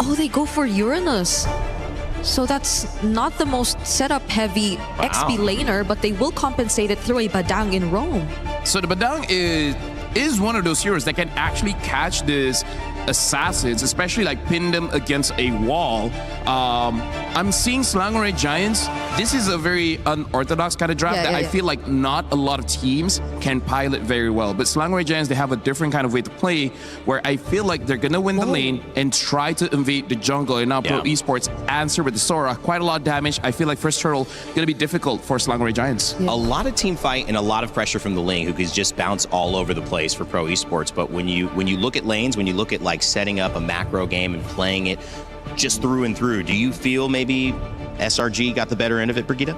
Oh, they go for Uranus. So that's not the most setup-heavy XP laner, but they will compensate it through a Badang in Rome. So the Badang is one of those heroes that can actually catch these assassins, especially like pin them against a wall. I'm seeing Slangoray Giants. This is a very unorthodox kind of draft that I feel like not a lot of teams can pilot very well. But Slangoray Giants, they have a different kind of way to play where I feel like they're going to win the lane and try to invade the jungle. And now Pro Esports answer with the Sora. Quite a lot of damage. I feel like first turtle going to be difficult for Slangoray Giants. A lot of team fight and a lot of pressure from the lane who could just bounce all over the place for Pro Esports. But when you look at lanes, when you look at like setting up a macro game and playing it just through and through, do you feel maybe SRG got the better end of it, Brigitte?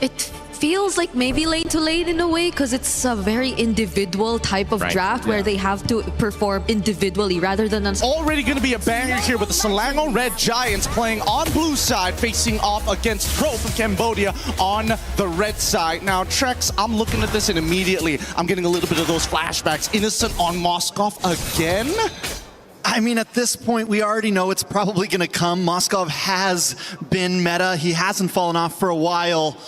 It feels like maybe lane to lane in a way, because it's a very individual type of draft where they have to perform individually rather than... Already going to be a banger here with the Selangor Red Giants playing on blue side, facing off against Pro from Cambodia on the red side. Now, Trex, I'm looking at this and immediately I'm getting a little bit of those flashbacks. Innocent on Moskov again? I mean, at this point, we already know it's probably going to come. Moskov has been meta. He hasn't fallen off for a while.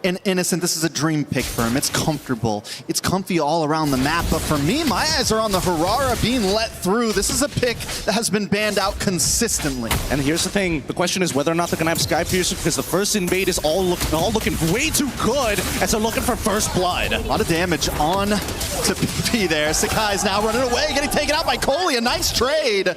And Innocent, this is a dream pick for him. It's comfortable. It's comfy all around the map. But for me, my eyes are on the Harara being let through. This is a pick that has been banned out consistently. And here's the thing. The question is whether or not they're going to have Sky Piercer, because the first invade is all looking way too good as they're looking for first blood. A lot of damage on to PP there. Sakai's now running away, getting taken out by Coley. A nice trade.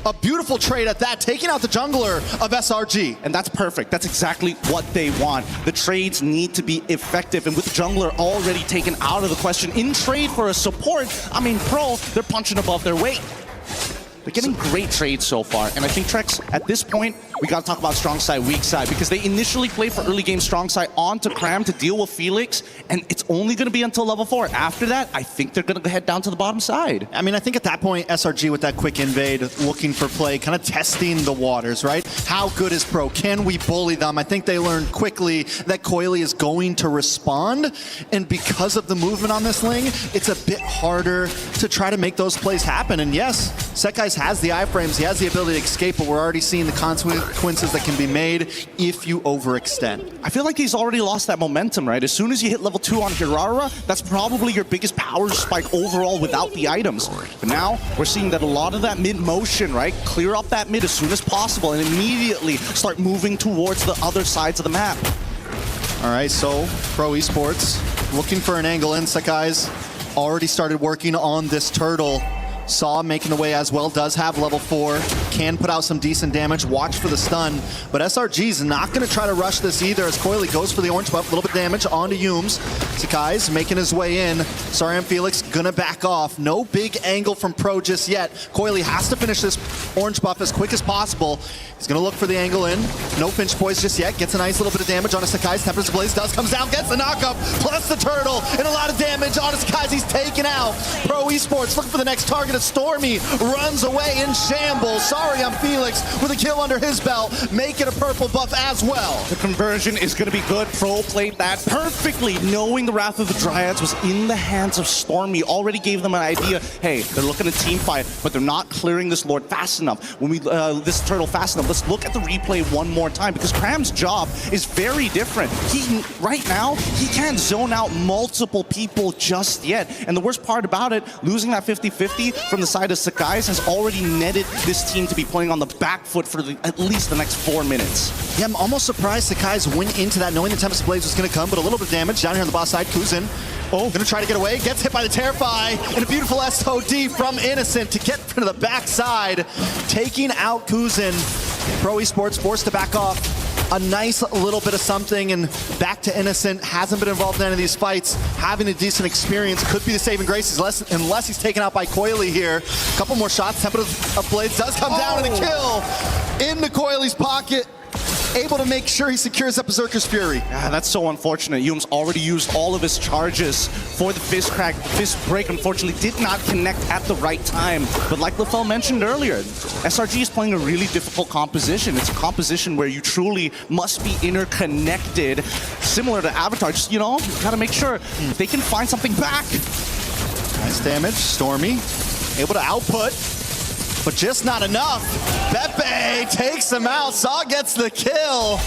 A beautiful trade at that, taking out the jungler of SRG. And that's perfect. That's exactly what they want. The trades need to be effective. And with the jungler already taken out of the question, in trade for a support, I mean, Pro, they're punching above their weight. They're getting great trades so far. And I think Trex, at this point, we got to talk about strong side, weak side, because they initially played for early game strong side onto Cram to deal with Felix, and it's only going to be until level 4. After that, I think they're going to head down to the bottom side. I mean, I think at that point, SRG with that quick invade, looking for play, kind of testing the waters, right? How good is Pro? Can we bully them? I think they learned quickly that Coily is going to respond, and because of the movement on this lane, it's a bit harder to try to make those plays happen. And yes, Sekai's has the iframes, he has the ability to escape, but we're already seeing the consequences that can be made if you overextend. I feel like he's already lost that momentum, right? As soon as you hit level 2 on Hirara, that's probably your biggest power spike overall without the items. But now we're seeing that a lot of that mid motion, right? Clear up that mid as soon as possible and immediately start moving towards the other sides of the map. All right, so Pro Esports looking for an angle in. Sakai's already started working on this turtle. Saw making the way as well, does have level 4, can put out some decent damage, watch for the stun, but SRG's not going to try to rush this either as Coily goes for the orange buff, a little bit of damage onto Yumes. Sakai's making his way in, Sariam Felix gonna back off, no big angle from Pro just yet. Coily has to finish this orange buff as quick as possible. He's gonna look for the angle in, no pinch poise just yet, gets a nice little bit of damage onto Sakai's. Tempest Blaze does, comes down, gets the knockup, plus the turtle, and a lot of damage onto Sakai's. He's taken out. Pro Esports looking for the next target. Stormy runs away in shambles. Sorry, I'm Felix with a kill under his belt. Make it a purple buff as well. The conversion is going to be good. Pro played that perfectly, knowing the Wrath of the Dryads was in the hands of Stormy. Already gave them an idea. Hey, they're looking to team fight, but they're not clearing this Lord fast enough. When we this turtle fast enough, let's look at the replay one more time, because Cram's job is very different. He right now he can't zone out multiple people just yet. And the worst part about it, losing that 50-50 from the side of Sakai's has already netted this team to be playing on the back foot for at least the next 4 minutes. Yeah, I'm almost surprised Sakai's went into that knowing the Tempest Blaze was going to come, but a little bit of damage down here on the boss side. Kuzin, gonna try to get away, gets hit by the Terrify, and a beautiful SOD from Innocent to get to the backside, taking out Kuzin. Pro Esports forced to back off. A nice little bit of something, and back to Innocent. Hasn't been involved in any of these fights. Having a decent experience could be the saving grace unless he's taken out by Coily here. A couple more shots. Tempest of Blades does come down and a kill into Coily's pocket. Able to make sure he secures up Berserker's Fury. Yeah, that's so unfortunate. Yume's already used all of his charges for the fist crack. The fist break, unfortunately, did not connect at the right time. But like LaFell mentioned earlier, SRG is playing a really difficult composition. It's a composition where you truly must be interconnected, similar to Avatar. Just, you know, gotta make sure they can find something back. Nice damage. Stormy able to output, but just not enough. Pepe takes him out. Saw gets the kill.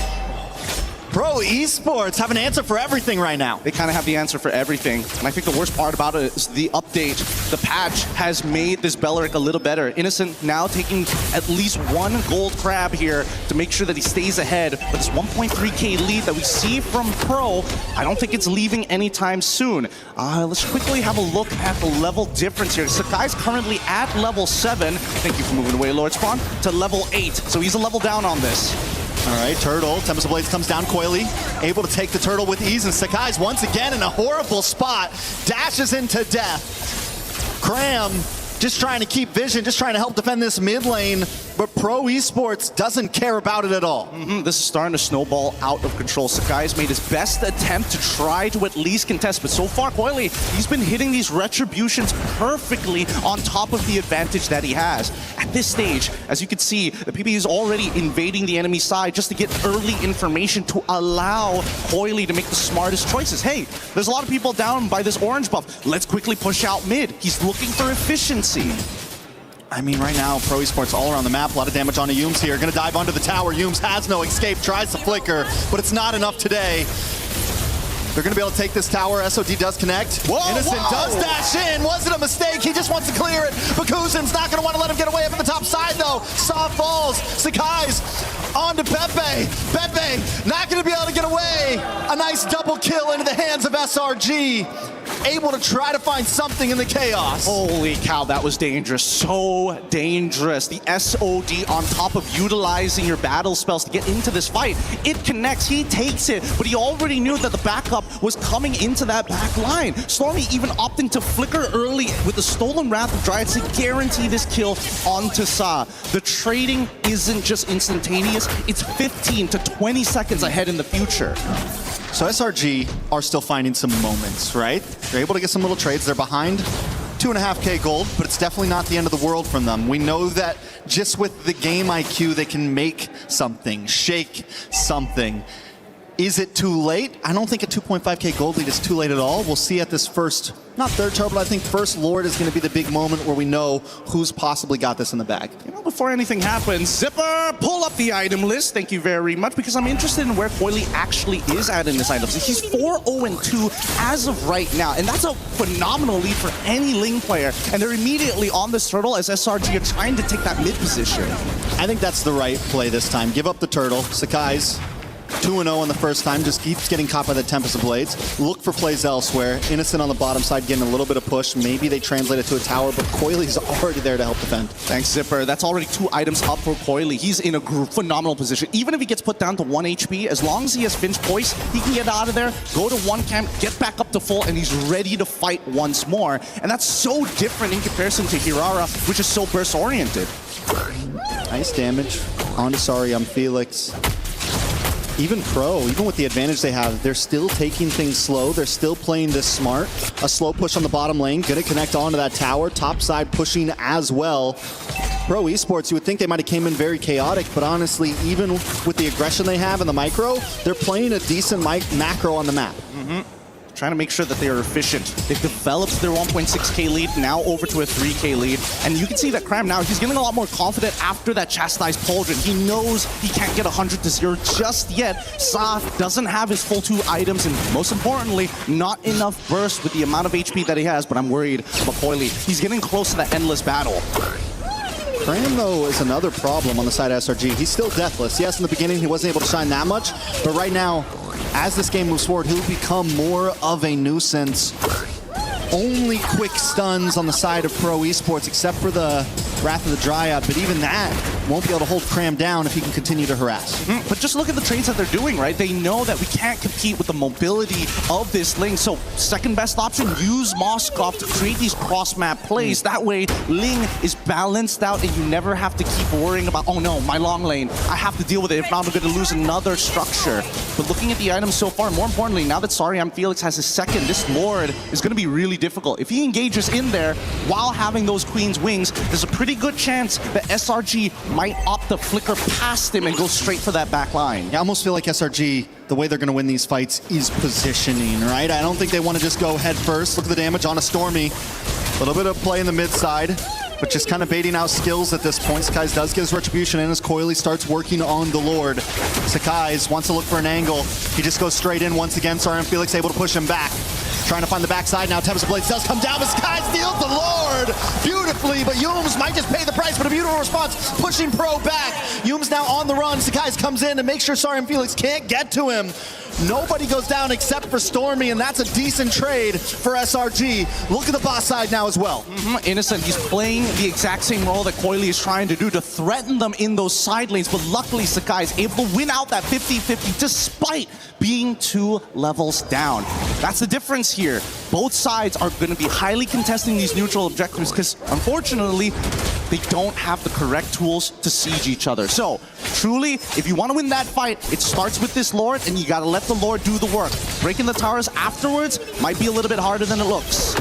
Pro Esports have an answer for everything right now. They kind of have the answer for everything. And I think the worst part about it is the update. The patch has made this Belleric a little better. Innocent now taking at least one gold crab here to make sure that he stays ahead. But this 1.3k lead that we see from Pro, I don't think it's leaving anytime soon. Let's quickly have a look at the level difference here. Sakai's currently at level 7. Thank you for moving away, Lord Spawn, to level 8. So he's a level down on this. All right, Turtle, Tempest of Blades comes down, Coily, able to take the Turtle with ease, and Sakai's once again in a horrible spot, dashes into death. Cram just trying to keep vision, just trying to help defend this mid lane, but Pro Esports doesn't care about it at all. This is starting to snowball out of control. Sakai's made his best attempt to try to at least contest, but so far, Coily, he's been hitting these retributions perfectly on top of the advantage that he has. At this stage, as you can see, the PP is already invading the enemy side just to get early information to allow Coily to make the smartest choices. Hey, there's a lot of people down by this orange buff. Let's quickly push out mid. He's looking for efficiency. I mean, right now, Pro Esports all around the map. A lot of damage onto Yumes here. Gonna dive under the tower. Yumes has no escape, tries to flicker, but it's not enough today. They're gonna be able to take this tower. SOD does connect. Innocent does dash in. Was it a mistake? He just wants to clear it. Bakuzin's not gonna want to let him get away up at the top side though. Saw falls. Sakai's onto Pepe. Pepe not gonna be able to get away. A nice double kill into the hands of SRG. Able to try to find something in the chaos. Holy cow, that was dangerous. So dangerous. The SOD on top of utilizing your battle spells to get into this fight. It connects, he takes it, but he already knew that the backup was coming into that back line. Stormy even opting to flicker early with the stolen Wrath of Dryads to guarantee this kill onto Sa. The trading isn't just instantaneous, it's 15 to 20 seconds ahead in the future. So SRG are still finding some moments, right? They're able to get some little trades. They're behind 2.5k gold, but it's definitely not the end of the world from them. We know that just with the game IQ, they can make something, shake something. Is it too late? I don't think a 2.5k gold lead is too late at all. We'll see at this first, not third tower, but I think first Lord is going to be the big moment where we know who's possibly got this in the bag. You know, before anything happens, Zipper, pull up the item list. Thank you very much, because I'm interested in where Coily actually is at in this item list. He's 4-0-2 as of right now, and that's a phenomenal lead for any Ling player. And they're immediately on this turtle as SRG are trying to take that mid position. I think that's the right play this time. Give up the turtle. Sakai's 2-0 on the first time, just keeps getting caught by the Tempest of Blades. Look for plays elsewhere. Innocent on the bottom side getting a little bit of push. Maybe they translate it to a tower, but Coily's already there to help defend. Thanks, Zipper. That's already 2 items up for Coily. He's in a phenomenal position. Even if he gets put down to 1 HP, as long as he has Finch Poise, he can get out of there, go to 1 camp, get back up to full, and he's ready to fight once more. And that's so different in comparison to Hirara, which is so burst-oriented. Nice damage onto Sariam Felix. Even Pro, even with the advantage they have, they're still taking things slow. They're still playing this smart. A slow push on the bottom lane, gonna connect onto that tower. Top side pushing as well. Pro Esports, you would think they might have came in very chaotic, but honestly, even with the aggression they have in the micro, they're playing a decent macro on the map. Trying to make sure that they are efficient. They've developed their 1.6k lead, now over to a 3k lead. And you can see that Cram now, he's getting a lot more confident after that chastised Pauldron. He knows he can't get 100-0 just yet. Sa doesn't have his full 2 items, and most importantly, not enough burst with the amount of HP that he has, but I'm worried about Coily. He's getting close to that endless battle. Cram, though, is another problem on the side of SRG. He's still deathless. Yes, in the beginning, he wasn't able to shine that much, but right now, as this game moves forward, he'll become more of a nuisance. Only quick stuns on the side of Pro Esports, except for the Wrath of the Dryad, but even that won't be able to hold Cram down if he can continue to harass. But just look at the trades that they're doing, right? They know that we can't compete with the mobility of this Ling, so second best option, use Moskov to create these cross-map plays. That way, Ling is balanced out and you never have to keep worrying about, oh no, my long lane, I have to deal with it, if not I'm going to lose another structure. But looking at the items so far, more importantly, now that Sariam Felix has his second, this Lord is going to be really difficult. If he engages in there while having those Queen's Wings, there's a pretty good chance that SRG might opt to flicker past him and go straight for that back line. Yeah, I almost feel like SRG, the way they're going to win these fights is positioning, right? I don't think they want to just go head first. Look at the damage on a Stormy. A little bit of play in the mid side. but just kind of baiting out skills at this point. Sakai's does get his retribution in as Coily starts working on the Lord. Sakai's wants to look for an angle. He just goes straight in once again. Sorry, Felix able to push him back. Trying to find the backside now. Tempest of Blades does come down, but Sakai steals the Lord beautifully, but Yums might just pay the price, but a beautiful response, pushing Pro back. Yums now on the run. Sakai comes in to make sure Sorry and Felix can't get to him. Nobody goes down except for Stormy, and that's a decent trade for SRG. Look at the boss side now as well. Innocent, he's playing the exact same role that Coily is trying to do to threaten them in those side lanes, but luckily Sakai is able to win out that 50-50 despite being 2 levels down. That's the difference here. Both sides are going to be highly contesting these neutral objectives because, unfortunately, they don't have the correct tools to siege each other. So, truly, if you want to win that fight, it starts with this Lord, and you got to let the Lord do the work. Breaking the towers afterwards might be a little bit harder than it looks.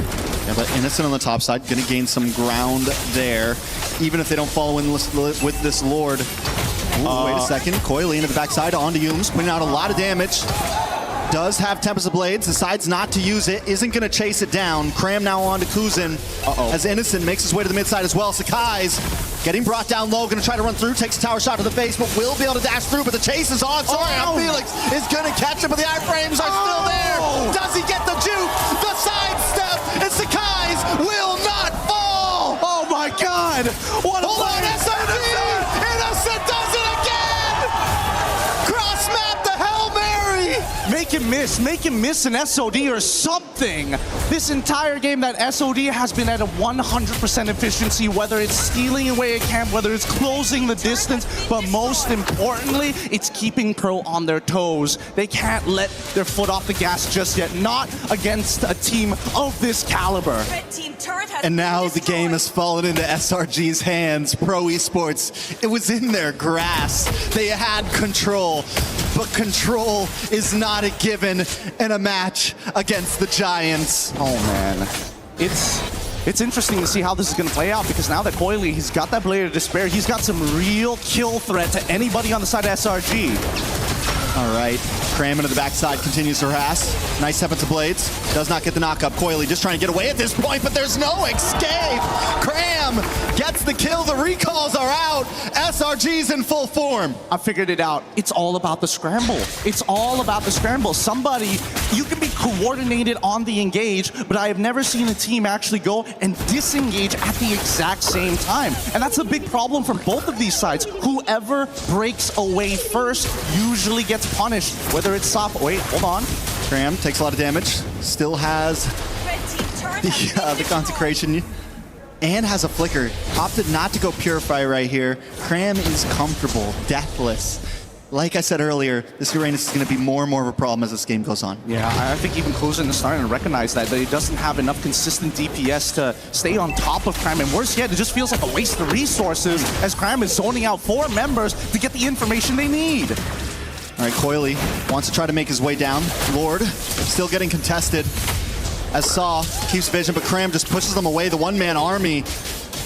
Yeah, but Innocent on the top side, going to gain some ground there, even if they don't follow in with this Lord. Ooh, wait a second. Coily into the backside, onto Yums, putting out a lot of damage. Does have Tempest of Blades, decides not to use it, isn't going to chase it down. Cram now on to Kuzin as Innocent makes his way to the mid side as well. Sakai's getting brought down low, going to try to run through, takes a tower shot to the face, but will be able to dash through, but the chase is on. Sorry, Felix is going to catch him, but the iframes are still there. Does he get the juke? The sidestep, and Sakai's will not fall. Oh my God! What a Hold on, SRG! Innocent does it again! Cross map the Hail Mary! Make him miss an SOD or something. This entire game, that SOD has been at a 100% efficiency, whether it's stealing away a camp, whether it's closing the distance, but most importantly, it's keeping Pro on their toes. They can't let their foot off the gas just yet, not against a team of this caliber. And now the game has fallen into SRG's hands. Pro Esports, it was in their grasp. They had control, but control is not a given in a match against the Giants. Oh man, it's interesting to see how this is going to play out, because now that Coily, he's got that Blade of Despair, he's got some real kill threat to anybody on the side of SRG. All right, Cram into the backside, continues to harass. Nice Tempest of Blades, does not get the knock up. Coily just trying to get away at this point, but there's no escape. Cram gets the kill, the recalls are out. SRG's in full form. I figured it out. It's all about the scramble. It's all about the scramble. Somebody, you can be coordinated on the engage, but I have never seen a team actually go and disengage at the exact same time. And that's a big problem from both of these sides. Whoever breaks away first usually gets punished, whether it's soft. Wait, hold on. Cram takes a lot of damage, still has the consecration, and has a flicker. Opted not to go Purify right here. Cram is comfortable, deathless. Like I said earlier, this Uranus is going to be more and more of a problem as this game goes on. Yeah, I think even Kuzin is starting to recognize that he doesn't have enough consistent DPS to stay on top of Cram. And worse yet, it just feels like a waste of resources as Cram is zoning out 4 members to get the information they need. All right, Coily wants to try to make his way down. Lord still getting contested as Saw keeps vision, but Cram just pushes them away. The one-man army.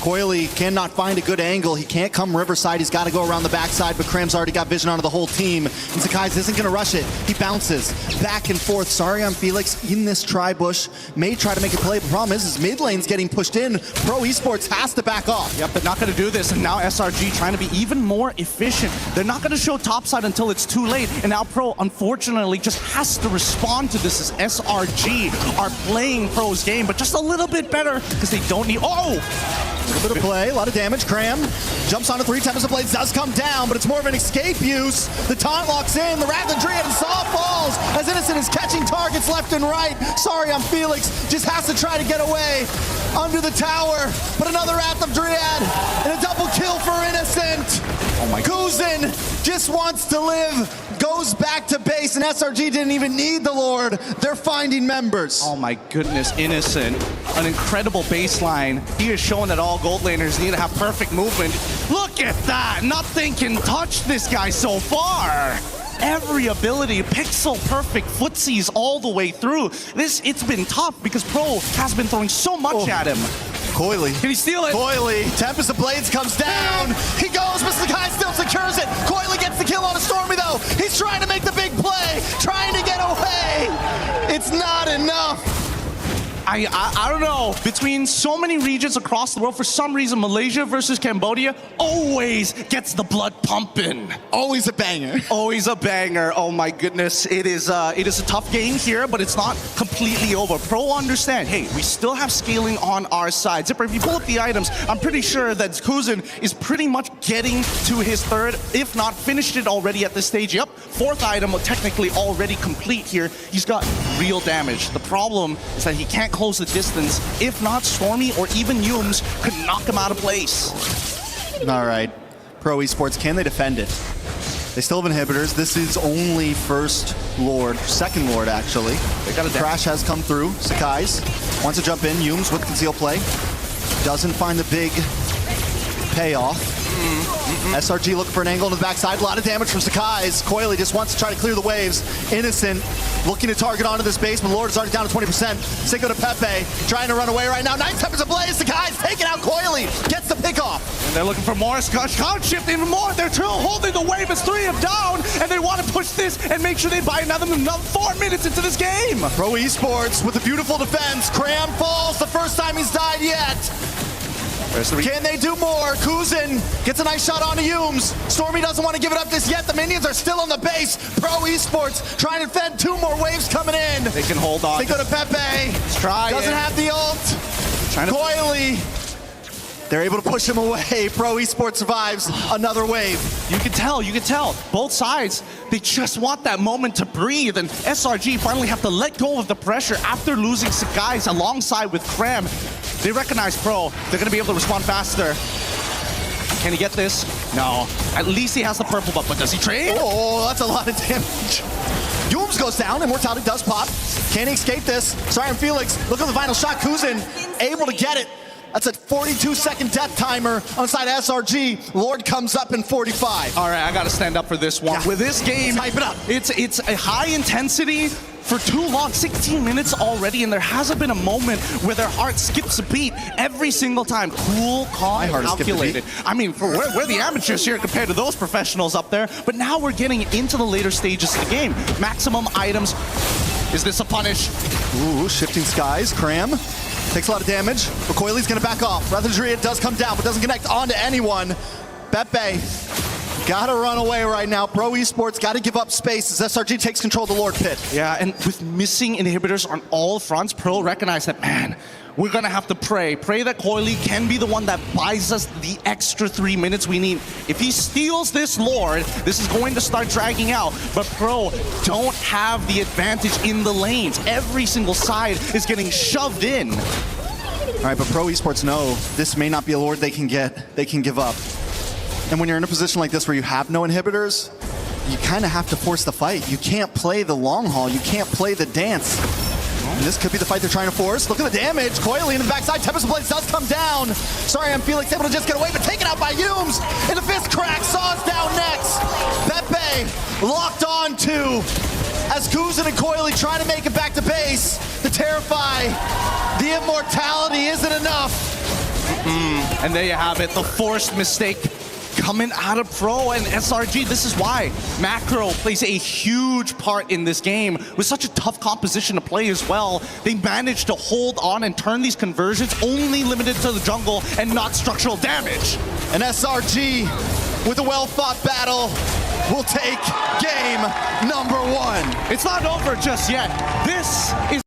Coily cannot find a good angle. He can't come Riverside. He's got to go around the backside, but Cram's already got vision onto the whole team. And Sakai's isn't going to rush it. He bounces back and forth. Sorry on Felix in this tri-bush. May try to make a play, but the problem is mid lane's getting pushed in. Pro Esports has to back off. Yep, they're not going to do this, and now SRG trying to be even more efficient. They're not going to show topside until it's too late, and now Pro, unfortunately, just has to respond to this as SRG are playing Pro's game, but just a little bit better because they don't need... Oh! A little bit of play, a lot of damage. Cram jumps onto 3 Tempest of Blades, does come down, but it's more of an escape use. The taunt locks in, the Wrath of Dryad and Saw falls as Innocent is catching targets left and right. Sorry on Felix, just has to try to get away under the tower, but another Wrath of Dryad and a double kill for Innocent. Oh my God. Kuzin just wants to live, goes back to base, and SRG didn't even need the Lord. They're finding members. Oh my goodness, Innocent. An incredible baseline. He is showing that all gold laners need to have perfect movement. Look at that! Nothing can touch this guy so far. Every ability, pixel perfect footsies all the way through. It's been tough because Pro has been throwing so much at him. Coily. Can he steal it? Coily. Tempest of Blades comes down. He goes, but Sakai still secures it. Coily gets the kill on a Stormy, though. He's trying to make the big play, trying to get away. It's not enough. I don't know. Between so many regions across the world, for some reason, Malaysia versus Cambodia always gets the blood pumping. Always a banger. Always a banger. Oh my goodness. It is a tough game here, but it's not completely over. Pro understand, hey, we still have scaling on our side. Zipper, if you pull up the items, I'm pretty sure that Kuzin is pretty much getting to his third, if not finished it already at this stage. Yep, fourth item technically already complete here. He's got real damage. The problem is that he can't close the distance. If not, Stormy or even Yums could knock him out of place. All right, Pro Esports, can they defend it? They still have inhibitors. This is only first Lord, second Lord actually. They got a Crash has come through. Sakai's wants to jump in. Yums with conceal play. Doesn't find the big payoff. SRG looking for an angle on the backside. A lot of damage from Sakai's. Coily just wants to try to clear the waves. Innocent looking to target onto this base, but Lord is already down to 20%. Cinco to Pepe trying to run away right now. 9 seconds ablaze. Sakai's taking out Coily. Gets the pick off. And they're looking for more. Can't shift even more. They're still holding the wave as 3 of down, and they want to push this and make sure they buy another 4 minutes into this game. Pro Esports with a beautiful defense. Cram falls the first time he's died yet. Can they do more? Kuzin gets a nice shot onto Yums. Stormy doesn't want to give it up just yet. The minions are still on the base. Pro Esports trying to defend 2 more waves coming in. They can hold on. They go to Pepe. Doesn't have the ult. Coily. They're able to push him away. Pro Esports survives another wave. You can tell. Both sides, they just want that moment to breathe, and SRG finally have to let go of the pressure after losing Sakai's alongside with Cram. They recognize Pro. They're going to be able to respond faster. Can he get this? No. At least he has the purple buff, but does he trade? Oh, that's a lot of damage. Yums goes down. Immortality does pop. Can he escape this? Sorry, Felix. Look at the final shot. Kuzin able to get it. That's a 42-second death timer on the side of SRG. Lord comes up in 45. All right, I got to stand up for this one. Yeah. With this game, hype it up. It's a high intensity for too long, 16 minutes already, and there hasn't been a moment where their heart skips a beat every single time. Cool, calm, calculated. I mean, we're the amateurs here compared to those professionals up there, but now we're getting into the later stages of the game. Maximum items. Is this a punish? Ooh, shifting skies. Cram takes a lot of damage, but Coily's gonna back off. Rather does come down, but doesn't connect onto anyone. Pepe gotta run away right now. Pro Esports gotta give up space as SRG takes control of the Lord Pit. Yeah, and with missing inhibitors on all fronts, Pro recognize that, man, we're gonna have to pray that Coily can be the one that buys us the extra 3 minutes we need. If he steals this Lord, this is going to start dragging out. But Pro don't have the advantage in the lanes. Every single side is getting shoved in. All right, but Pro Esports know this may not be a Lord they can give up. And when you're in a position like this where you have no inhibitors, you kind of have to force the fight. You can't play the long haul. You can't play the dance. And this could be the fight they're trying to force. Look at the damage. Coily in the backside. Tempest Blades does come down. Sorry, I'm Felix able to just get away, but taken out by Yums. And the fist crack. Saw's down next. Pepe locked on to as Kuzin and Coily trying to make it back to base. The Terrify. The immortality isn't enough. And there you have it. The forced mistake coming out of Pro and SRG. This is why Macro plays a huge part in this game. With such a tough composition to play as well, they managed to hold on and turn these conversions only limited to the jungle and not structural damage. And SRG, with a well-fought battle, will take game number 1. It's not over just yet. This is